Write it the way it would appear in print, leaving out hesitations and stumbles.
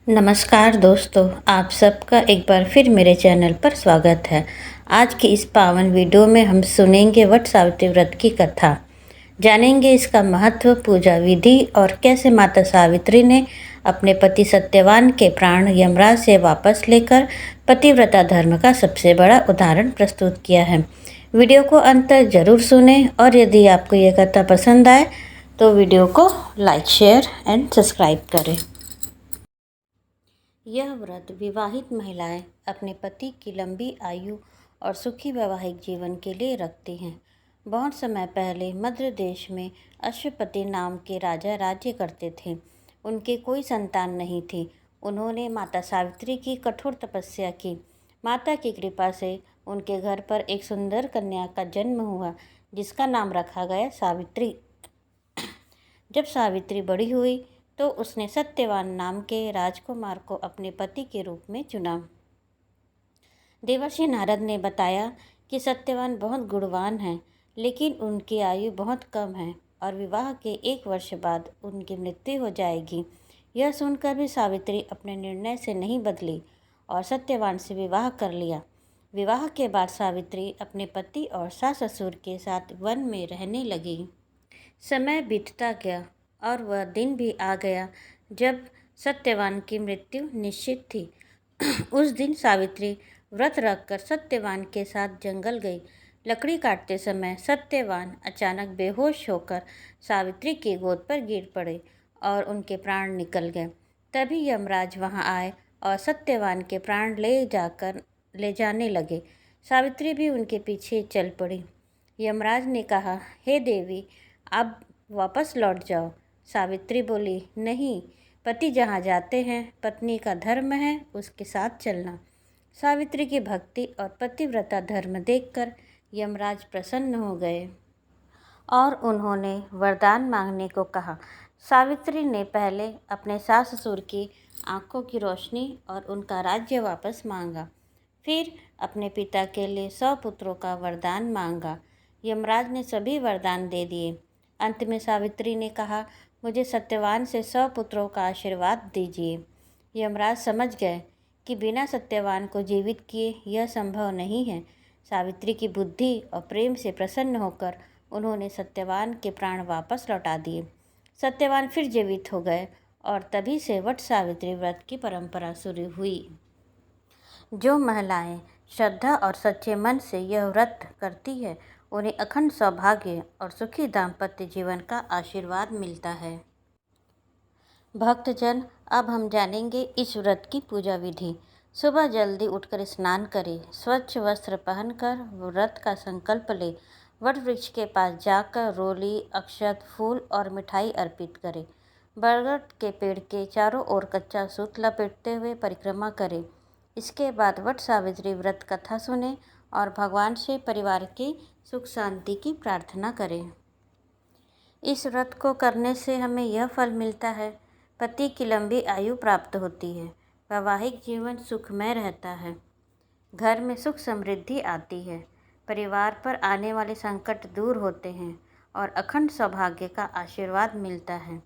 नमस्कार दोस्तों, आप सबका एक बार फिर मेरे चैनल पर स्वागत है। आज की इस पावन वीडियो में हम सुनेंगे वट सावित्री व्रत की कथा, जानेंगे इसका महत्व, पूजा विधि और कैसे माता सावित्री ने अपने पति सत्यवान के प्राण यमराज से वापस लेकर पतिव्रता धर्म का सबसे बड़ा उदाहरण प्रस्तुत किया है। वीडियो को अंत तक जरूर सुनें और यदि आपको ये कथा पसंद आए तो वीडियो को लाइक, शेयर एंड सब्सक्राइब करें। यह व्रत विवाहित महिलाएं अपने पति की लंबी आयु और सुखी वैवाहिक जीवन के लिए रखती हैं। बहुत समय पहले मध्य देश में अश्वपति नाम के राजा राज्य करते थे। उनके कोई संतान नहीं थी। उन्होंने माता सावित्री की कठोर तपस्या की। माता की कृपा से उनके घर पर एक सुंदर कन्या का जन्म हुआ, जिसका नाम रखा गया सावित्री। जब सावित्री बड़ी हुई तो उसने सत्यवान नाम के राजकुमार को अपने पति के रूप में चुना। देवर्षि नारद ने बताया कि सत्यवान बहुत गुणवान है, लेकिन उनकी आयु बहुत कम है और विवाह के 1 वर्ष बाद उनकी मृत्यु हो जाएगी। यह सुनकर भी सावित्री अपने निर्णय से नहीं बदली और सत्यवान से विवाह कर लिया। विवाह के बाद सावित्री अपने पति और सास ससुर के साथ वन में रहने लगी। समय बीतता गया और वह दिन भी आ गया जब सत्यवान की मृत्यु निश्चित थी। उस दिन सावित्री व्रत रखकर सत्यवान के साथ जंगल गई। लकड़ी काटते समय सत्यवान अचानक बेहोश होकर सावित्री की गोद पर गिर पड़े और उनके प्राण निकल गए। तभी यमराज वहां आए और सत्यवान के प्राण ले जाने लगे। सावित्री भी उनके पीछे चल पड़ी। यमराज ने कहा, हे देवी, आप वापस लौट जाओ। सावित्री बोली, नहीं, पति जहाँ जाते हैं पत्नी का धर्म है उसके साथ चलना। सावित्री की भक्ति और पतिव्रता धर्म देखकर यमराज प्रसन्न हो गए और उन्होंने वरदान मांगने को कहा। सावित्री ने पहले अपने सास ससुर की आंखों की रोशनी और उनका राज्य वापस मांगा। फिर अपने पिता के लिए 100 पुत्रों का वरदान मांगा। यमराज ने सभी वरदान दे दिए। अंत में सावित्री ने कहा, मुझे सत्यवान से 100 पुत्रों का आशीर्वाद दीजिए। यमराज समझ गए कि बिना सत्यवान को जीवित किए यह संभव नहीं है। सावित्री की बुद्धि और प्रेम से प्रसन्न होकर उन्होंने सत्यवान के प्राण वापस लौटा दिए। सत्यवान फिर जीवित हो गए और तभी से वट सावित्री व्रत की परंपरा शुरू हुई। जो महिलाएं श्रद्धा और सच्चे मन से यह व्रत करती है, उन्हें अखंड सौभाग्य और सुखी दाम्पत्य जीवन का आशीर्वाद मिलता है। भक्तजन, अब हम जानेंगे इस व्रत की पूजा विधि। सुबह जल्दी उठकर स्नान करें, स्वच्छ वस्त्र पहनकर व्रत का संकल्प ले, वट वृक्ष के पास जाकर रोली, अक्षत, फूल और मिठाई अर्पित करें। बरगद के पेड़ के चारों ओर कच्चा सूत लपेटते हुए परिक्रमा करें। इसके बाद वट सावित्री व्रत कथा सुने और भगवान से परिवार की सुख शांति की प्रार्थना करें। इस व्रत को करने से हमें यह फल मिलता है, पति की लंबी आयु प्राप्त होती है, वैवाहिक जीवन सुखमय रहता है, घर में सुख समृद्धि आती है, परिवार पर आने वाले संकट दूर होते हैं और अखंड सौभाग्य का आशीर्वाद मिलता है।